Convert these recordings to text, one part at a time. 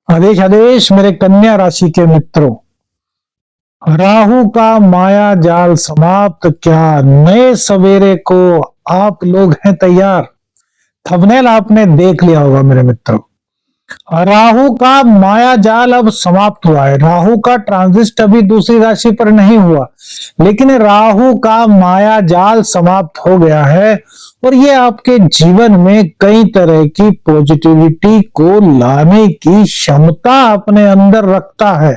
आदेश आदेश मेरे कन्या राशि के मित्रों, राहु का माया जाल समाप्त। क्या नए सवेरे को आप लोग हैं तैयार? थंबनेल आपने देख लिया होगा मेरे मित्रों। राहु का माया जाल अब समाप्त हुआ है। राहु का ट्रांजिट अभी दूसरी राशि पर नहीं हुआ, लेकिन राहु का माया जाल समाप्त हो गया है और ये आपके जीवन में कई तरह की पॉजिटिविटी को लाने की क्षमता अपने अंदर रखता है।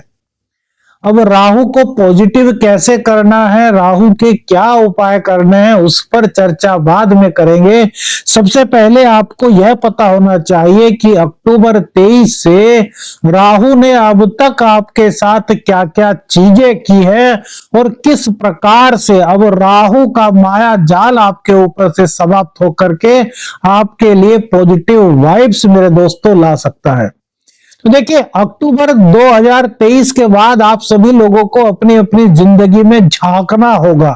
अब राहु को पॉजिटिव कैसे करना है, राहु के क्या उपाय करने हैं, उस पर चर्चा बाद में करेंगे। सबसे पहले आपको यह पता होना चाहिए कि अक्टूबर 23 से राहु ने अब तक आपके साथ क्या क्या चीजें की है और किस प्रकार से अब राहु का माया जाल आपके ऊपर से समाप्त होकर के आपके लिए पॉजिटिव वाइब्स मेरे दोस्तों ला सकता है। तो देखिए, अक्टूबर 2023 के बाद आप सभी लोगों को अपनी अपनी जिंदगी में झांकना होगा,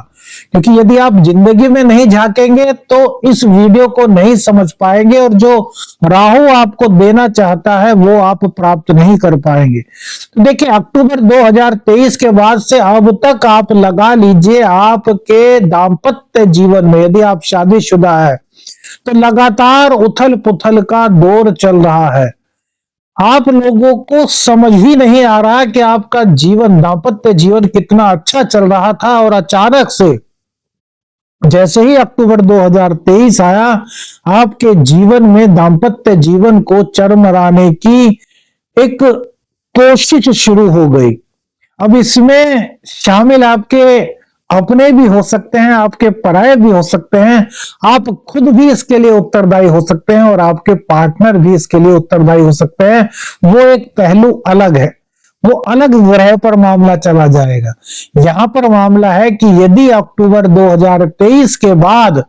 क्योंकि यदि आप जिंदगी में नहीं झांकेंगे तो इस वीडियो को नहीं समझ पाएंगे और जो राहु आपको देना चाहता है वो आप प्राप्त नहीं कर पाएंगे। तो देखिए, अक्टूबर 2023 के बाद से अब तक आप लगा लीजिए, आपके दाम्पत्य जीवन में यदि आप शादीशुदा है तो लगातार उथल पुथल का दौर चल रहा है। आप लोगों को समझ ही नहीं आ रहा कि आपका जीवन, दाम्पत्य जीवन कितना अच्छा चल रहा था और अचानक से जैसे ही अक्टूबर 2023 आया, आपके जीवन में दाम्पत्य जीवन को चरमराने की एक कोशिश शुरू हो गई। अब इसमें शामिल आपके अपने भी हो सकते हैं, आपके पराये भी हो सकते हैं, आप खुद भी इसके लिए उत्तरदायी हो सकते हैं और आपके पार्टनर भी इसके लिए उत्तरदायी हो सकते हैं। वो एक पहलू अलग है, वो अलग ग्रह पर मामला चला जाएगा। यहां पर मामला है कि यदि अक्टूबर 2023 के बाद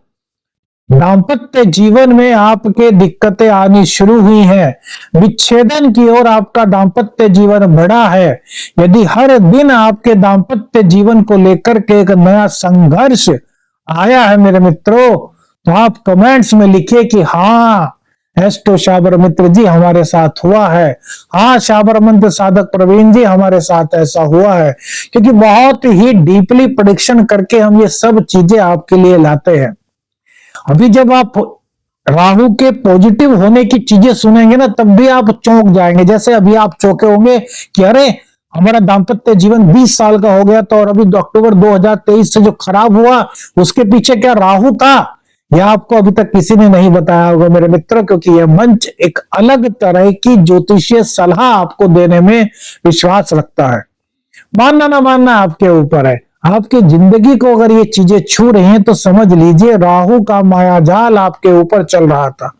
दाम्पत्य जीवन में आपके दिक्कतें आनी शुरू हुई हैं, विच्छेदन की ओर आपका दाम्पत्य जीवन बढ़ा है, यदि हर दिन आपके दाम्पत्य जीवन को लेकर के एक नया संघर्ष आया है मेरे मित्रों, तो आप कमेंट्स में लिखिए कि हाँ एस्ट्रो शाबर मित्र जी हमारे साथ हुआ है, हाँ शाबर मंत्र साधक प्रवीण जी हमारे साथ ऐसा हुआ है। क्योंकि बहुत ही डीपली प्रेडिक्शन करके हम ये सब चीजें आपके लिए लाते हैं। अभी जब आप राहु के पॉजिटिव होने की चीजें सुनेंगे ना, तब भी आप चौंक जाएंगे। जैसे अभी आप चौंके होंगे कि अरे हमारा दाम्पत्य जीवन 20 साल का हो गया, तो और अभी अक्टूबर 2023 से जो खराब हुआ उसके पीछे क्या राहु था? यह आपको अभी तक किसी ने नहीं बताया होगा मेरे मित्रों, क्योंकि यह मंच एक अलग तरह की ज्योतिषीय सलाह आपको देने में विश्वास रखता है। मानना ना मानना आपके ऊपर है। आपकी जिंदगी को अगर ये चीजें छू रही हैं तो समझ लीजिए राहु का मायाजाल आपके ऊपर चल रहा था।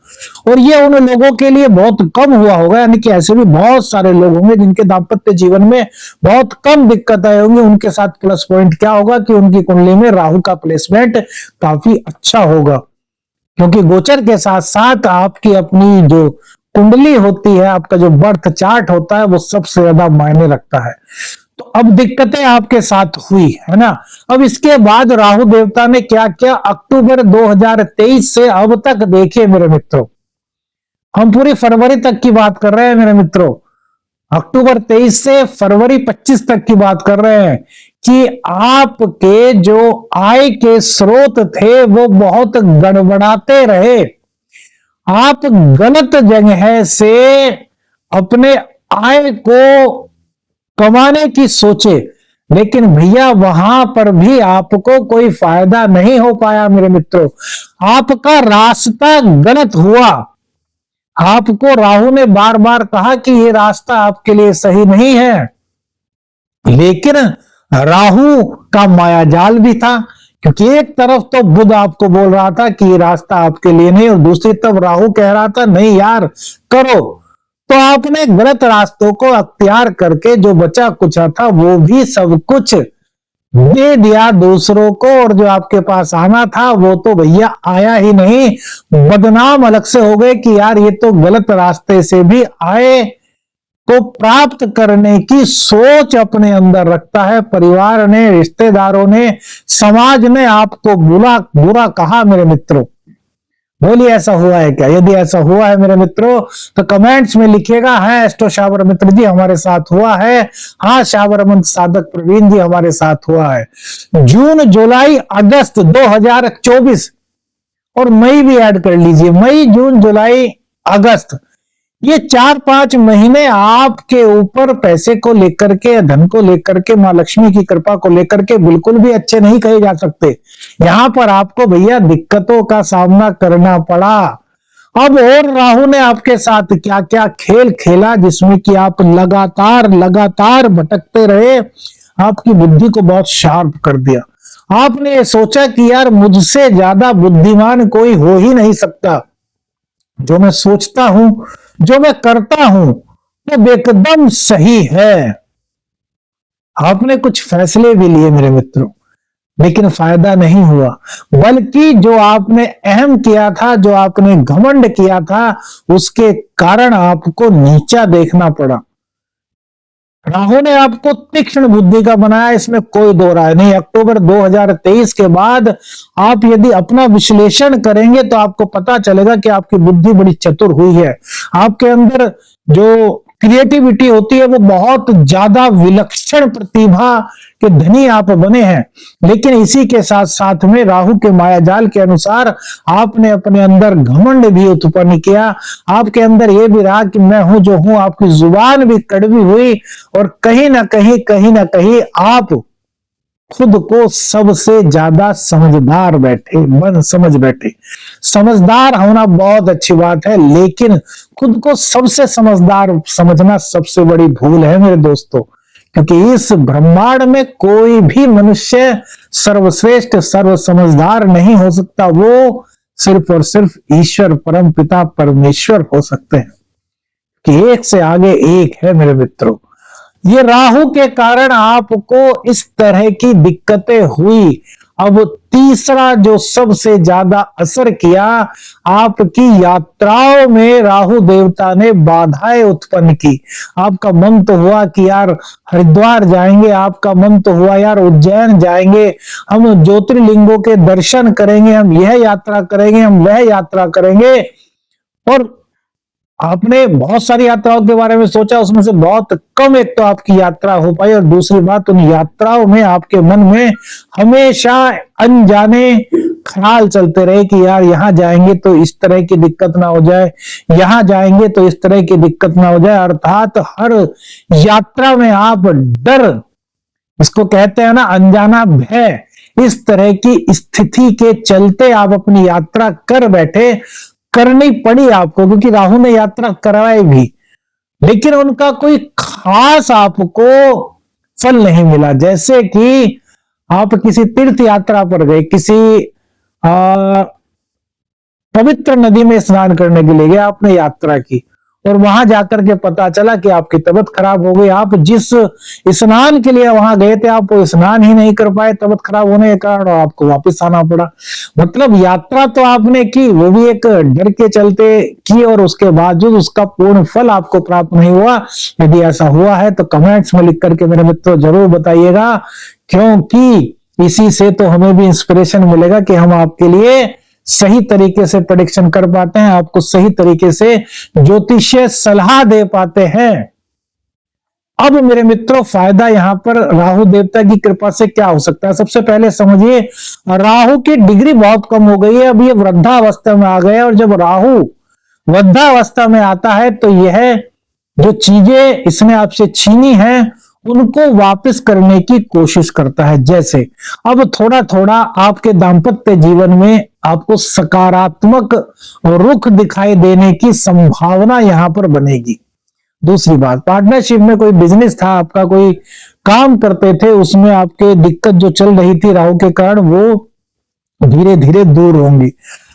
और ये उन लोगों के लिए बहुत कम हुआ होगा, यानी कि ऐसे भी बहुत सारे लोग होंगे जिनके दाम्पत्य जीवन में बहुत कम दिक्कत आई होंगी। उनके साथ प्लस पॉइंट क्या होगा कि उनकी कुंडली में राहु का प्लेसमेंट काफी अच्छा होगा, क्योंकि गोचर के साथ साथ आपकी अपनी जो कुंडली होती है, आपका जो बर्थ चार्ट होता है, वो सबसे ज्यादा मायने रखता है। तो अब दिक्कतें आपके साथ हुई है ना। अब इसके बाद राहु देवता ने क्या क्या अक्टूबर 2023 से अब तक देखिए मेरे मित्रों, हम पूरी फरवरी तक की बात कर रहे हैं मेरे मित्रों। अक्टूबर 23 से फरवरी 25 तक की बात कर रहे हैं कि आपके जो आय के स्रोत थे वो बहुत गड़बड़ाते रहे। आप गलत जगह से अपने आय को कमाने की सोचे, लेकिन भैया वहां पर भी आपको कोई फायदा नहीं हो पाया मेरे मित्रों। आपका रास्ता गलत हुआ। आपको राहु ने बार बार कहा कि ये रास्ता आपके लिए सही नहीं है, लेकिन राहु का मायाजाल भी था। क्योंकि एक तरफ तो बुध आपको बोल रहा था कि ये रास्ता आपके लिए नहीं, और दूसरी तरफ राहु कह रहा था नहीं यार करो। तो आपने गलत रास्तों को अख्तियार करके जो बचा कुचा था वो भी सब कुछ दे दिया दूसरों को, और जो आपके पास आना था वो तो भैया आया ही नहीं। बदनाम अलग से हो गए कि यार ये तो गलत रास्ते से भी आए को प्राप्त करने की सोच अपने अंदर रखता है। परिवार ने, रिश्तेदारों ने, समाज ने आपको बुरा बुरा कहा मेरे मित्रों। बोलिए ऐसा हुआ है क्या? यदि ऐसा हुआ है मेरे मित्रों तो कमेंट्स में लिखिएगा, हाँ एस्ट्रो शाबर मित्र जी हमारे साथ हुआ है, हाँ शाबर मंत्र साधक प्रवीण जी हमारे साथ हुआ है। जून जुलाई अगस्त 2024 और मई भी ऐड कर लीजिए, मई जून जुलाई अगस्त, ये 4-5 महीने आपके ऊपर पैसे को लेकर के, धन को लेकर के, मां लक्ष्मी की कृपा को लेकर के बिल्कुल भी अच्छे नहीं कहे जा सकते। यहां पर आपको भैया दिक्कतों का सामना करना पड़ा। अब और राहु ने आपके साथ क्या क्या खेल खेला जिसमें कि आप लगातार लगातार भटकते रहे, आपकी बुद्धि को बहुत शार्प कर दिया। आपने सोचा कि यार मुझसे ज्यादा बुद्धिमान कोई हो ही नहीं सकता, जो मैं सोचता हूं, जो मैं करता हूं वो एकदम सही है। आपने कुछ फैसले भी लिए मेरे मित्रों, लेकिन फायदा नहीं हुआ, बल्कि जो आपने अहम किया था, जो आपने घमंड किया था, उसके कारण आपको नीचा देखना पड़ा। राहु ने आपको तीक्ष्ण बुद्धि का बनाया, इसमें कोई दो राय नहीं। अक्टूबर 2023 के बाद आप यदि अपना विश्लेषण करेंगे तो आपको पता चलेगा कि आपकी बुद्धि बड़ी चतुर हुई है। आपके अंदर जो क्रिएटिविटी होती है वो बहुत ज्यादा विलक्षण प्रतिभा के धनी आप बने हैं। लेकिन इसी के साथ साथ में राहु के मायाजाल के अनुसार आपने अपने अंदर घमंड भी उत्पन्न किया। आपके अंदर ये भी रहा कि मैं हूं जो हूं, आपकी जुबान भी कड़वी हुई और कहीं ना कहीं आप खुद को सबसे ज्यादा समझदार बैठे, मन समझ बैठे। समझदार होना बहुत अच्छी बात है, लेकिन खुद को सबसे समझदार समझना सबसे बड़ी भूल है मेरे दोस्तों। क्योंकि इस ब्रह्मांड में कोई भी मनुष्य सर्वश्रेष्ठ सर्व समझदार नहीं हो सकता, वो सिर्फ और सिर्फ ईश्वर परम पिता परमेश्वर हो सकते हैं, कि एक से आगे एक है मेरे मित्रों। ये राहु के कारण आपको इस तरह की दिक्कतें हुई। अब तीसरा जो सबसे ज्यादा असर किया, आपकी यात्राओं में राहु देवता ने बाधाएं उत्पन्न की। आपका मन तो हुआ कि यार हरिद्वार जाएंगे, आपका मन तो हुआ यार उज्जैन जाएंगे, हम ज्योतिर्लिंगों के दर्शन करेंगे, हम यह यात्रा करेंगे, हम वह यात्रा करेंगे, और आपने बहुत सारी यात्राओं के बारे में सोचा, उसमें से बहुत कम एक तो आपकी यात्रा हो पाई, और दूसरी बात उन यात्राओं में आपके मन में हमेशा अनजाने ख्याल चलते रहे कि यार यहां जाएंगे तो इस तरह की दिक्कत ना हो जाए, यहां जाएंगे तो इस तरह की दिक्कत ना हो जाए। अर्थात हर यात्रा में आप डर, इसको कहते हैं ना अनजाना भय, इस तरह की स्थिति के चलते आप अपनी यात्रा कर बैठे, करनी पड़ी आपको, क्योंकि राहु ने यात्रा करवाई भी, लेकिन उनका कोई खास आपको फल नहीं मिला। जैसे कि आप किसी तीर्थ यात्रा पर गए, किसी पवित्र नदी में स्नान करने के लिए गए, आपने यात्रा की, और वहां जाकर के पता चला कि आपकी तबीयत खराब हो गई। आप जिस स्नान के लिए वहां गए थे, आप वो स्नान ही नहीं कर पाए तबीयत खराब होने के कारण, और आपको वापस आना पड़ा। मतलब यात्रा तो आपने की, वो भी एक डर के चलते की, और उसके बावजूद उसका पूर्ण फल आपको प्राप्त नहीं हुआ। यदि ऐसा हुआ है तो कमेंट्स में लिख करके मेरे मित्रों जरूर बताइएगा, क्योंकि इसी से तो हमें भी इंस्पिरेशन मिलेगा कि हम आपके लिए सही तरीके से प्रेडिक्शन कर पाते हैं, आपको सही तरीके से ज्योतिषीय सलाह दे पाते हैं। अब मेरे मित्रों फायदा यहां पर राहु देवता की कृपा से क्या हो सकता है? सबसे पहले समझिए, राहु की डिग्री बहुत कम हो गई है, अब ये वृद्धावस्था में आ गए, और जब राहु वृद्धावस्था में आता है तो यह जो चीजें इसने आपसे छीनी है उनको वापस करने की कोशिश करता है। जैसे अब थोड़ा थोड़ा आपके दाम्पत्य जीवन में आपको सकारात्मक रुख दिखाई देने की संभावना यहां पर बनेगी। दूसरी बात, पार्टनरशिप में कोई बिजनेस था आपका, कोई काम करते थे, उसमें आपके दिक्कत जो चल रही थी राहु के कारण, वो धीरे धीरे दूर होंगी।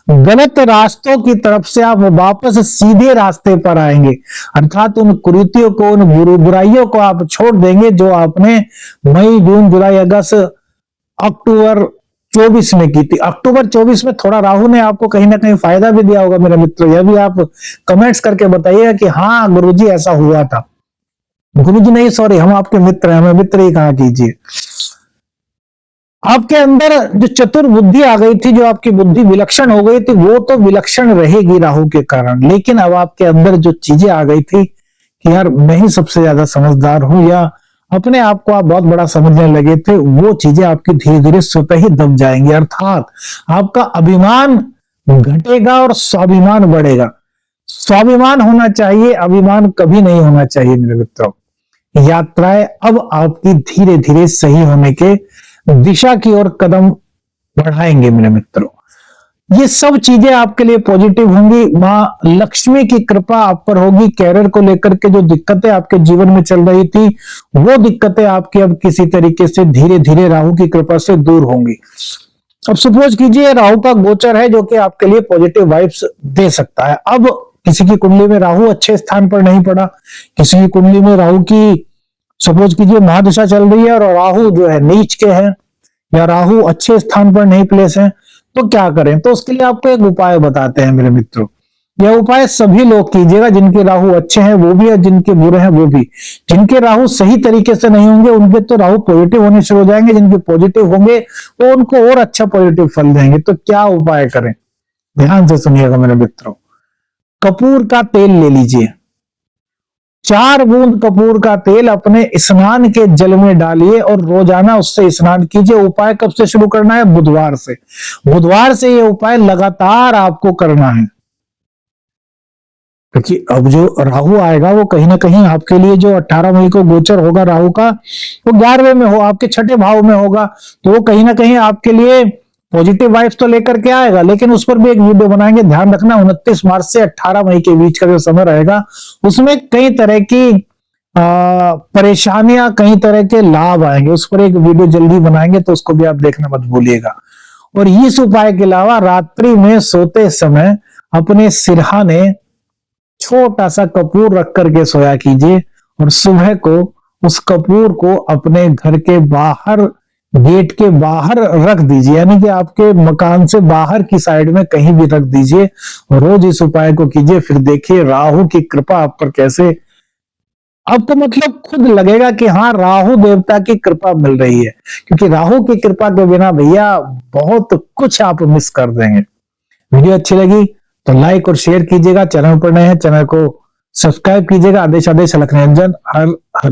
गलत रास्तों की तरफ से आप वापस सीधे रास्ते पर आएंगे, अर्थात उन कुरीतियों को, उन बुराइयों को आप छोड़ देंगे जो आपने मई जून जुलाई अगस्त अक्टूबर 24 में की थी। अक्टूबर 24 में थोड़ा राहु ने आपको कहीं ना कहीं फायदा भी दिया होगा मेरे मित्रों, यह भी आप कमेंट्स करके बताइएगा कि हाँ गुरुजी ऐसा हुआ था। गुरुजी नहीं, सॉरी, हम आपके मित्र हैं, हमें मित्र ही कहा कीजिए। आपके अंदर जो चतुर बुद्धि आ गई थी, जो आपकी बुद्धि विलक्षण हो गई थी, वो तो विलक्षण रहेगी राहु के कारण, लेकिन अब आपके अंदर जो चीजें आ गई थी कि यार मैं ही सबसे ज्यादा समझदार हूं, या अपने आप को आप बहुत बड़ा समझने लगे थे, वो चीजें आपकी धीरे धीरे स्वतः ही दब जाएंगी। अर्थात आपका अभिमान घटेगा और स्वाभिमान बढ़ेगा। स्वाभिमान होना चाहिए, अभिमान कभी नहीं होना चाहिए मेरे मित्रों। यात्राएं अब आपकी धीरे धीरे सही होने के दिशा की ओर कदम बढ़ाएंगे मेरे मित्रों। ये सब चीजें आपके लिए पॉजिटिव होंगी। मां लक्ष्मी की कृपा आप पर होगी। कैरियर को लेकर के जो दिक्कतें आपके जीवन में चल रही थी, वो दिक्कतें आपकी अब किसी तरीके से धीरे धीरे राहु की कृपा से दूर होंगी। अब सपोज कीजिए राहु का गोचर है जो कि आपके लिए पॉजिटिव वाइब्स दे सकता है। अब किसी की कुंडली में राहु अच्छे स्थान पर नहीं पड़ा, किसी की कुंडली में राहु की सपोज कीजिए महादशा चल रही है और राहु जो है नीच के हैं, या राहु अच्छे स्थान पर नहीं प्लेस है, तो क्या करें? तो उसके लिए आपको एक उपाय बताते हैं मेरे मित्रों। यह उपाय सभी लोग कीजिएगा, जिनके राहु अच्छे हैं वो भी और जिनके बुरे हैं वो भी। जिनके राहु सही तरीके से नहीं होंगे उनके तो राहु पॉजिटिव होने शुरू हो जाएंगे, जिनके पॉजिटिव होंगे वो उनको और अच्छा पॉजिटिव फल देंगे। तो क्या उपाय करें? ध्यान से सुनिएगा मेरे मित्रों। कपूर का तेल ले लीजिए, 4 बूंद कपूर का तेल अपने स्नान के जल में डालिए और रोजाना उससे स्नान कीजिए। उपाय कब से शुरू करना है? बुधवार से। बुधवार से ये उपाय लगातार आपको करना है, क्योंकि अब जो राहु आएगा वो कहीं ना कहीं आपके लिए, जो 18 मई को गोचर होगा राहु का, वो 11वें में हो, आपके 6ठे भाव में होगा, तो वो कहीं ना कहीं आपके लिए पॉजिटिव वाइब्स तो लेकर के आएगा। लेकिन उस पर भी एक वीडियो बनाएंगे। ध्यान रखना 29 मार्च से 18 मई के बीच का जो समय रहेगा उसमें कई तरह की परेशानियां, कई तरह के लाभ आएंगे। उस पर एक वीडियो जल्दी बनाएंगे, तो उसको भी आप देखना मत भूलिएगा। और इस उपाय के अलावा रात्रि में सोते समय अपने सिरहाने छोटा सा कपूर रख करके सोया कीजिए, और सुबह को उस कपूर को अपने घर के बाहर, गेट के बाहर रख दीजिए, यानी कि आपके मकान से बाहर की साइड में कहीं भी रख दीजिए। रोज इस उपाय को कीजिए, फिर देखिए राहु की कृपा आप पर कैसे, आपको मतलब खुद लगेगा कि हाँ राहु देवता की कृपा मिल रही है। क्योंकि राहु की कृपा के बिना भैया बहुत कुछ आप मिस कर देंगे। वीडियो अच्छी लगी तो लाइक और शेयर कीजिएगा। चैनल पर नए हैं, चैनल को सब्सक्राइब कीजिएगा। आदेश आदेश अलख निरंजन। हर हर